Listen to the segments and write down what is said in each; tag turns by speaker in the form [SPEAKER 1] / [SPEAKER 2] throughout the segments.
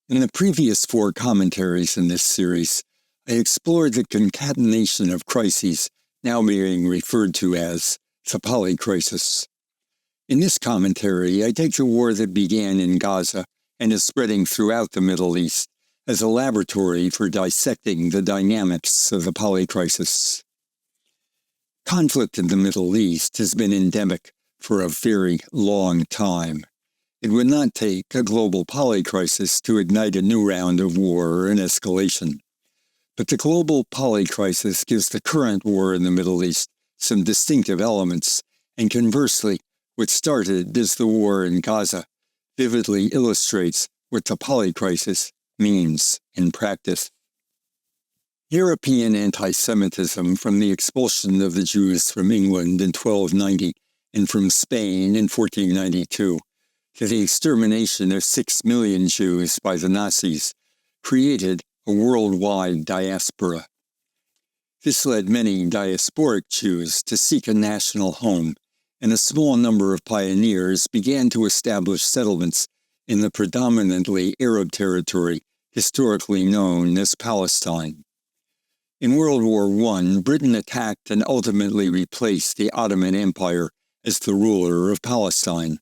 [SPEAKER 1] In the previous 4 commentaries in this series, I explored the concatenation of crises, now being referred to as the Polycrisis. In this commentary, I take the war that began in Gaza and is spreading throughout the Middle East as a laboratory for dissecting the dynamics of the Polycrisis. Conflict in the Middle East has been endemic for a very long time. It would not take a global polycrisis to ignite a new round of war and escalation. But the global polycrisis gives the current war in the Middle East some distinctive elements, and conversely, what started as the war in Gaza vividly illustrates what the polycrisis means in practice. European anti-Semitism, from the expulsion of the Jews from England in 1290 and from Spain in 1492, to the extermination of 6 million Jews by the Nazis, created a worldwide diaspora. This led many diasporic Jews to seek a national home, and a small number of pioneers began to establish settlements in the predominantly Arab territory historically known as Palestine. In World War I, Britain attacked and ultimately replaced the Ottoman Empire as the ruler of Palestine.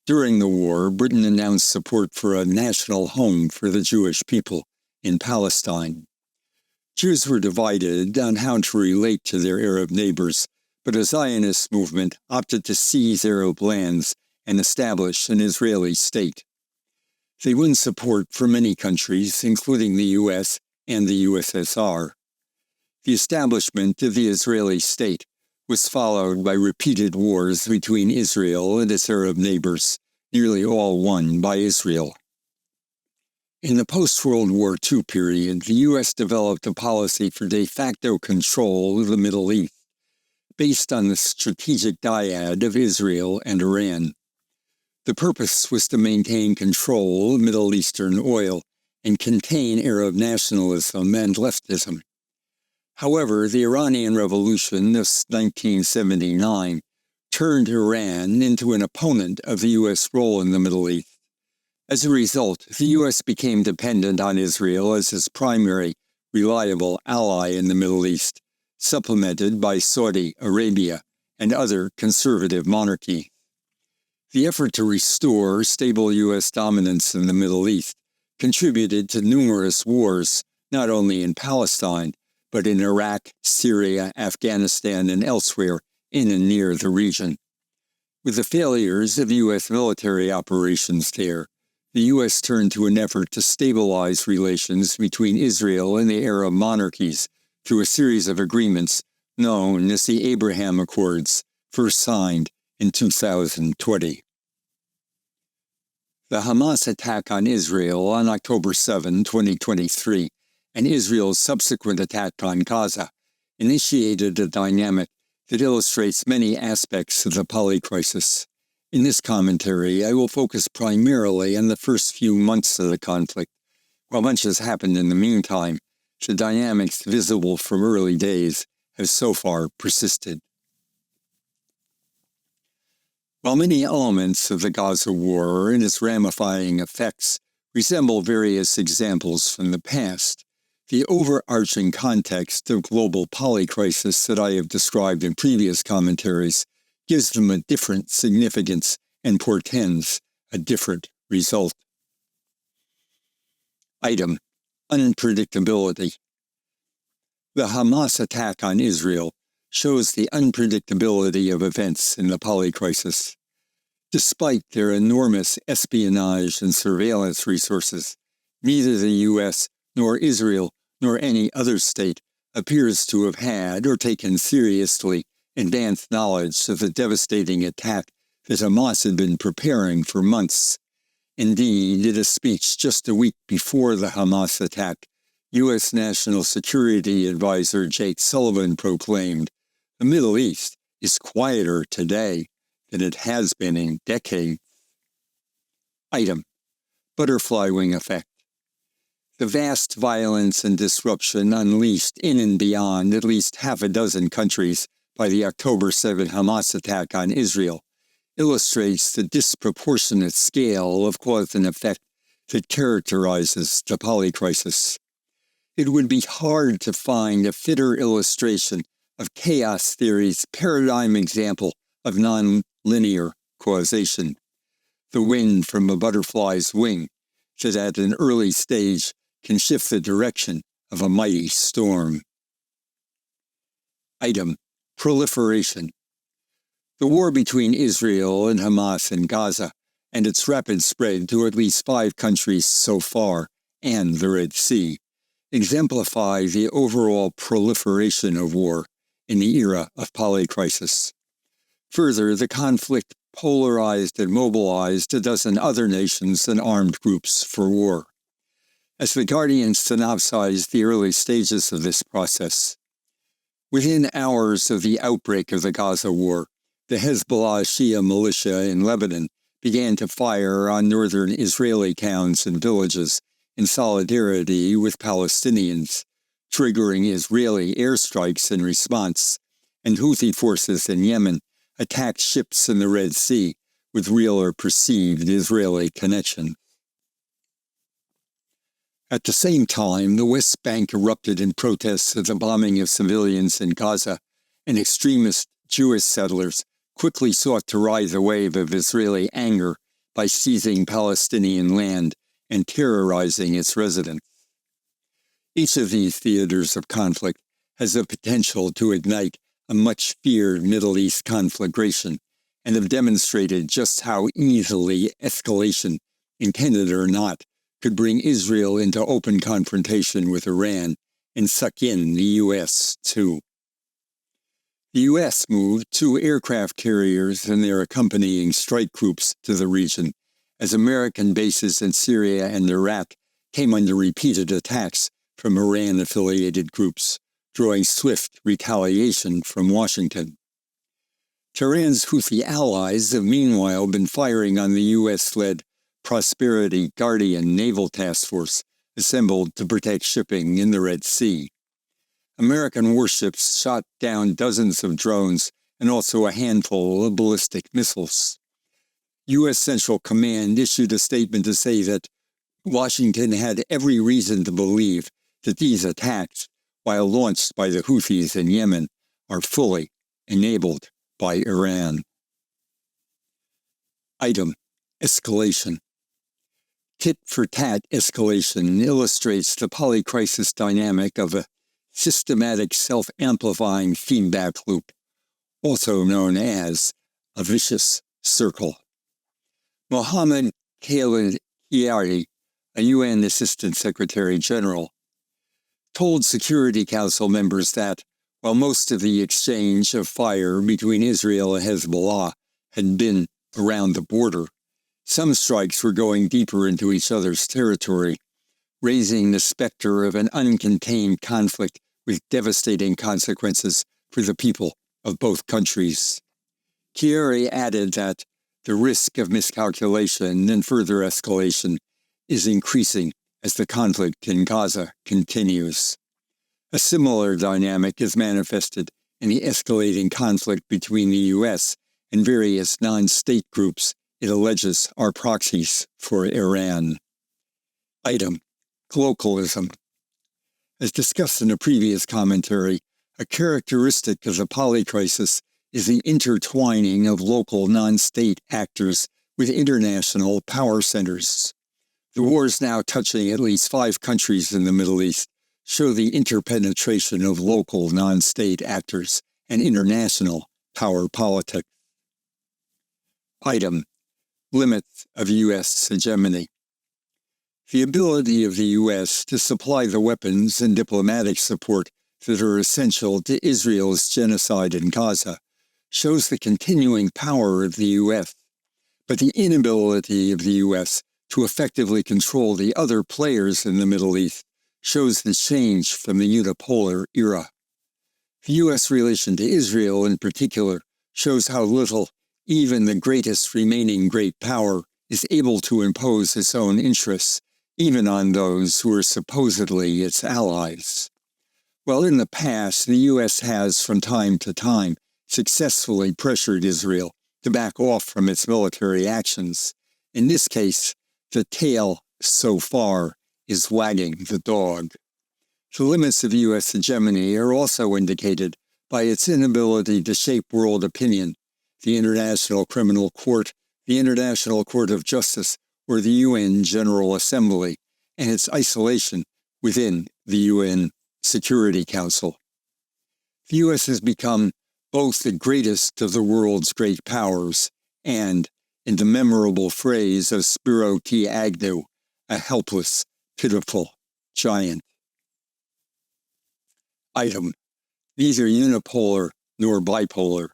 [SPEAKER 1] During the war, Britain announced support for a national home for the Jewish people in Palestine. Jews were divided on how to relate to their Arab neighbors, but a Zionist movement opted to seize Arab lands and establish an Israeli state. They won support from many countries, including the U.S. and the USSR. The establishment of the Israeli state was followed by repeated wars between Israel and its Arab neighbors, nearly all won by Israel. In the post-World War II period, the U.S. developed a policy for de facto control of the Middle East, based on the strategic dyad of Israel and Iran. The purpose was to maintain control of Middle Eastern oil and contain Arab nationalism and leftism. However, the Iranian Revolution of 1979 turned Iran into an opponent of the U.S. role in the Middle East. As a result, the U.S. became dependent on Israel as its primary, reliable ally in the Middle East, supplemented by Saudi Arabia and other conservative monarchies. The effort to restore stable U.S. dominance in the Middle East contributed to numerous wars, not only in Palestine, but in Iraq, Syria, Afghanistan, and elsewhere in and near the region. With the failures of U.S. military operations there, the U.S. turned to an effort to stabilize relations between Israel and the Arab monarchies through a series of agreements known as the Abraham Accords, first signed in 2020. The Hamas attack on Israel on October 7, 2023, and Israel's subsequent attack on Gaza initiated a dynamic that illustrates many aspects of the polycrisis. In this commentary, I will focus primarily on the first few months of the conflict. While much has happened in the meantime, the dynamics visible from early days have so far persisted. While many elements of the Gaza war and its ramifying effects resemble various examples from the past, the overarching context of global polycrisis that I have described in previous commentaries gives them a different significance and portends a different result. Item: unpredictability. The Hamas attack on Israel shows the unpredictability of events in the polycrisis. Despite their enormous espionage and surveillance resources, neither the U.S. nor Israel nor any other state appears to have had or taken seriously advanced knowledge of the devastating attack that Hamas had been preparing for months. Indeed, in a speech just a week before the Hamas attack, U.S. National Security Advisor Jake Sullivan proclaimed, "The Middle East is quieter today than it has been in decades." Item: butterfly wing effect. The vast violence and disruption unleashed in and beyond at least half a dozen countries by the October 7 Hamas attack on Israel illustrates the disproportionate scale of cause and effect that characterizes the Polycrisis. It would be hard to find a fitter illustration of chaos theory's paradigm example of nonlinear causation. The wind from a butterfly's wing that at an early stage can shift the direction of a mighty storm. Item: proliferation. The war between Israel and Hamas in Gaza and its rapid spread to at least 5 countries so far, and the Red Sea, exemplify the overall proliferation of war in the era of Polycrisis. Further, the conflict polarized and mobilized a dozen other nations and armed groups for war. As the Guardian synopsized the early stages of this process, within hours of the outbreak of the Gaza war, the Hezbollah Shia militia in Lebanon began to fire on northern Israeli towns and villages in solidarity with Palestinians, triggering Israeli airstrikes in response, and Houthi forces in Yemen attacked ships in the Red Sea with real or perceived Israeli connection. At the same time, the West Bank erupted in protests of the bombing of civilians in Gaza, and extremist Jewish settlers quickly sought to ride a wave of Israeli anger by seizing Palestinian land and terrorizing its residents. Each of these theaters of conflict has the potential to ignite a much-feared Middle East conflagration, and have demonstrated just how easily escalation, intended or not, could bring Israel into open confrontation with Iran and suck in the U.S. too. The U.S. moved 2 aircraft carriers and their accompanying strike groups to the region, as American bases in Syria and Iraq came under repeated attacks from Iran-affiliated groups, drawing swift retaliation from Washington. Tehran's Houthi allies have meanwhile been firing on the U.S.-led Prosperity Guardian Naval Task Force assembled to protect shipping in the Red Sea. American warships shot down dozens of drones and also a handful of ballistic missiles. U.S. Central Command issued a statement to say that Washington had every reason to believe that these attacks, while launched by the Houthis in Yemen, are fully enabled by Iran. Item: escalation. Tit-for-tat escalation illustrates the polycrisis dynamic of a systematic self-amplifying feedback loop, also known as a vicious circle. Mohammed Khalid Hiari, a UN Assistant Secretary General, told Security Council members that, while most of the exchange of fire between Israel and Hezbollah had been around the border, some strikes were going deeper into each other's territory, raising the specter of an uncontained conflict with devastating consequences for the people of both countries. Chiari added that the risk of miscalculation and further escalation is increasing as the conflict in Gaza continues. A similar dynamic is manifested in the escalating conflict between the U.S. and various non-state groups it alleges are proxies for Iran. Item: colloquialism. As discussed in a previous commentary, a characteristic of the polycrisis is the intertwining of local non-state actors with international power centers. The wars now touching at least 5 countries in the Middle East show the interpenetration of local non-state actors and international power politics. Item: limits of U.S. hegemony. The ability of the U.S. to supply the weapons and diplomatic support that are essential to Israel's genocide in Gaza shows the continuing power of the U.S., but the inability of the U.S. to effectively control the other players in the Middle East shows the change from the unipolar era. The U.S. relation to Israel in particular shows how little even the greatest remaining great power is able to impose its own interests, even on those who are supposedly its allies. While in the past the U.S. has from time to time successfully pressured Israel to back off from its military actions, in this case, the tale so far, is wagging the dog. The limits of U.S. hegemony are also indicated by its inability to shape world opinion, the International Criminal Court, the International Court of Justice, or the UN General Assembly, and its isolation within the UN Security Council. The U.S. has become both the greatest of the world's great powers and, in the memorable phrase of Spiro T. Agnew, a helpless, pitiful giant. Item: neither unipolar nor bipolar.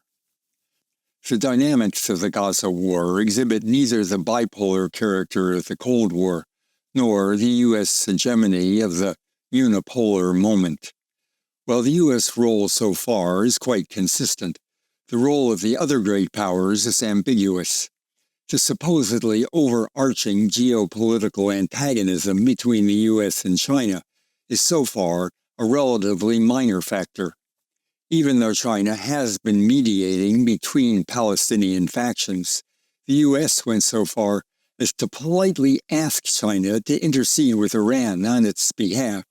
[SPEAKER 1] The dynamics of the Gaza war exhibit neither the bipolar character of the Cold War nor the U.S. hegemony of the unipolar moment. While the U.S. role so far is quite consistent, the role of the other great powers is ambiguous. The supposedly overarching geopolitical antagonism between the U.S. and China is so far a relatively minor factor. Even though China has been mediating between Palestinian factions, the U.S. went so far as to politely ask China to intercede with Iran on its behalf.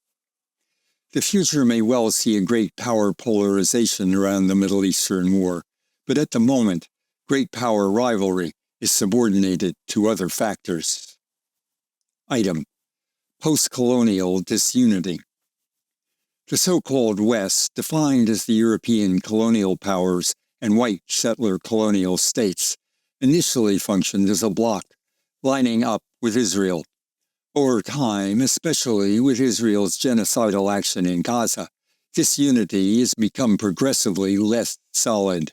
[SPEAKER 1] The future may well see a great power polarization around the Middle Eastern war, but at the moment, great power rivalry is subordinated to other factors. Item: post-colonial disunity. The so-called West, defined as the European colonial powers and white settler colonial states, initially functioned as a bloc, lining up with Israel. Over time, especially with Israel's genocidal action in Gaza, this unity has become progressively less solid.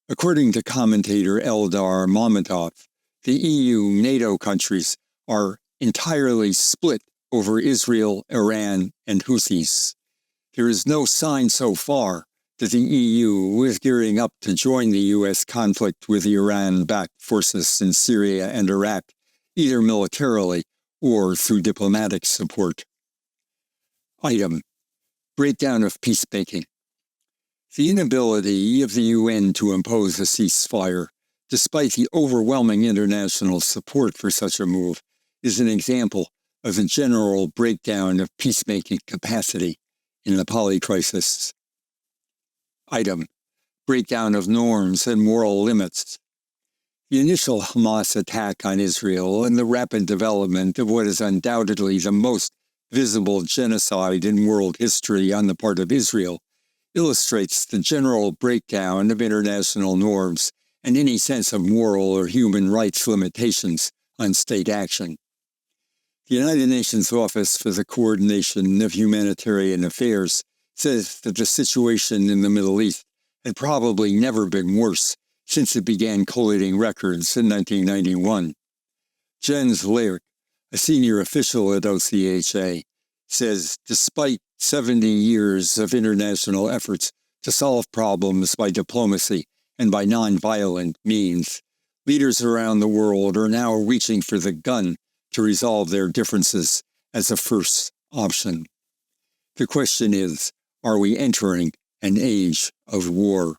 [SPEAKER 1] According to commentator Eldar Mamadov, the EU-NATO countries are entirely split over Israel, Iran, and Houthis. There is no sign so far that the EU is gearing up to join the U.S. conflict with the Iran-backed forces in Syria and Iraq, either militarily or through diplomatic support. Item: breakdown of peacemaking. The inability of the UN to impose a ceasefire, despite the overwhelming international support for such a move, is an example of a general breakdown of peacemaking capacity in the Polycrisis. Item: breakdown of norms and moral limits. The initial Hamas attack on Israel and the rapid development of what is undoubtedly the most visible genocide in world history on the part of Israel illustrates the general breakdown of international norms and any sense of moral or human rights limitations on state action. The United Nations Office for the Coordination of Humanitarian Affairs says that the situation in the Middle East had probably never been worse since it began collating records in 1991. Jens Lerik, a senior official at OCHA, says despite 70 years of international efforts to solve problems by diplomacy and by nonviolent means, leaders around the world are now reaching for the gun to resolve their differences as a first option. The question is, are we entering an age of war?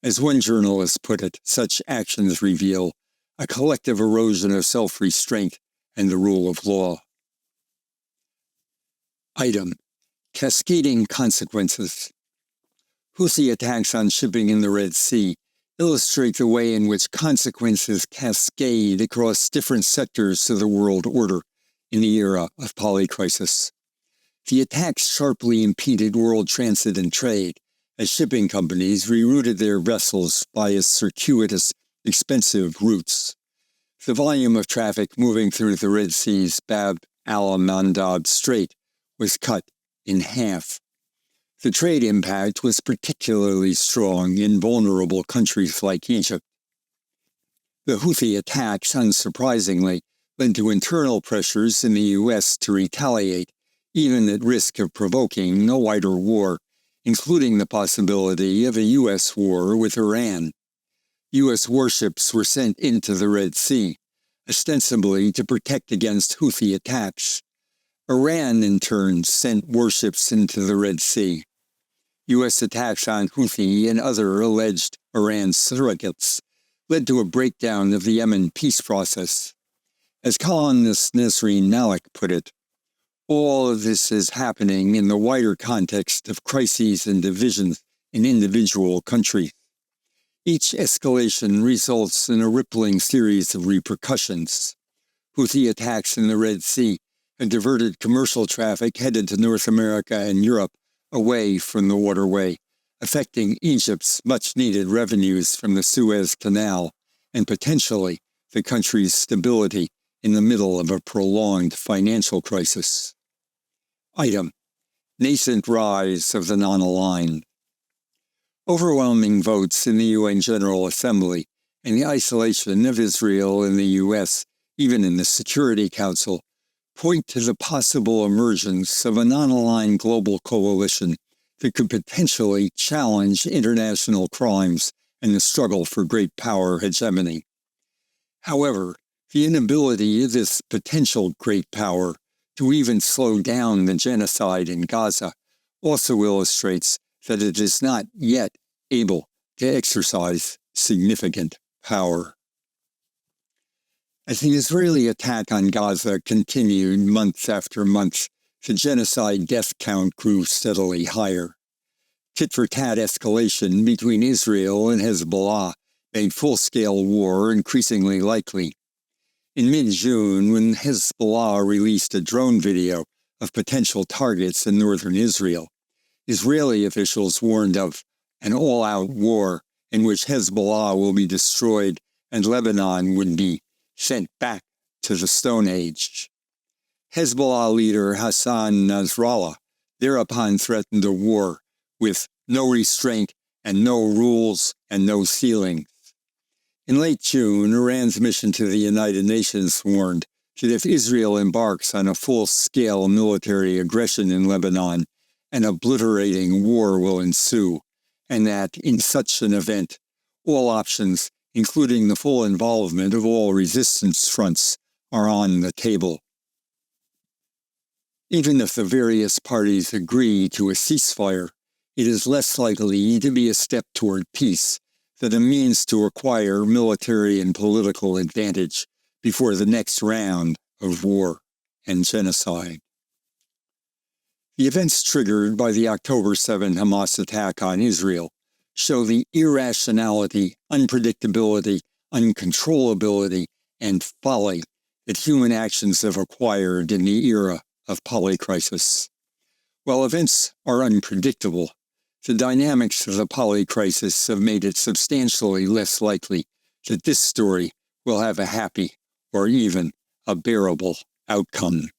[SPEAKER 1] As one journalist put it, such actions reveal a collective erosion of self-restraint and the rule of law. Item: cascading consequences. Houthi attacks on shipping in the Red Sea illustrate the way in which consequences cascade across different sectors of the world order in the era of Polycrisis. The attacks sharply impeded world transit and trade, as shipping companies rerouted their vessels via circuitous, expensive routes. The volume of traffic moving through the Red Sea's Bab al-Mandab Strait was cut in half. The trade impact was particularly strong in vulnerable countries like Egypt. The Houthi attacks, unsurprisingly, led to internal pressures in the U.S. to retaliate, even at risk of provoking a wider war, including the possibility of a U.S. war with Iran. U.S. warships were sent into the Red Sea, ostensibly to protect against Houthi attacks. Iran, in turn, sent warships into the Red Sea. U.S. attacks on Houthi and other alleged Iran surrogates led to a breakdown of the Yemen peace process. As columnist Nesreen Malik put it, all of this is happening in the wider context of crises and divisions in individual countries. Each escalation results in a rippling series of repercussions. Houthi attacks in the Red Sea have diverted commercial traffic headed to North America and Europe away from the waterway, affecting Egypt's much-needed revenues from the Suez Canal and potentially the country's stability in the middle of a prolonged financial crisis. Item: nascent rise of the non-aligned. Overwhelming votes in the UN General Assembly and the isolation of Israel and the U.S., even in the Security Council, point to the possible emergence of a non-aligned global coalition that could potentially challenge international crimes and the struggle for great power hegemony. However, the inability of this potential great power to even slow down the genocide in Gaza also illustrates that it is not yet able to exercise significant power. As the Israeli attack on Gaza continued month after month, the genocide death count grew steadily higher. Tit-for-tat escalation between Israel and Hezbollah made full-scale war increasingly likely. In mid-June, when Hezbollah released a drone video of potential targets in northern Israel, Israeli officials warned of an all-out war in which Hezbollah will be destroyed and Lebanon would be sent back to the Stone Age. Hezbollah leader Hassan Nasrallah thereupon threatened a war with no restraint and no rules and no ceilings. In late June, Iran's mission to the United Nations warned that if Israel embarks on a full-scale military aggression in Lebanon, an obliterating war will ensue, and that in such an event, all options, including the full involvement of all resistance fronts, are on the table. Even if the various parties agree to a ceasefire, it is less likely to be a step toward peace than a means to acquire military and political advantage before the next round of war and genocide. The events triggered by the October 7 Hamas attack on Israel show the irrationality, unpredictability, uncontrollability, and folly that human actions have acquired in the era of Polycrisis. While events are unpredictable, the dynamics of the Polycrisis have made it substantially less likely that this story will have a happy or even a bearable outcome.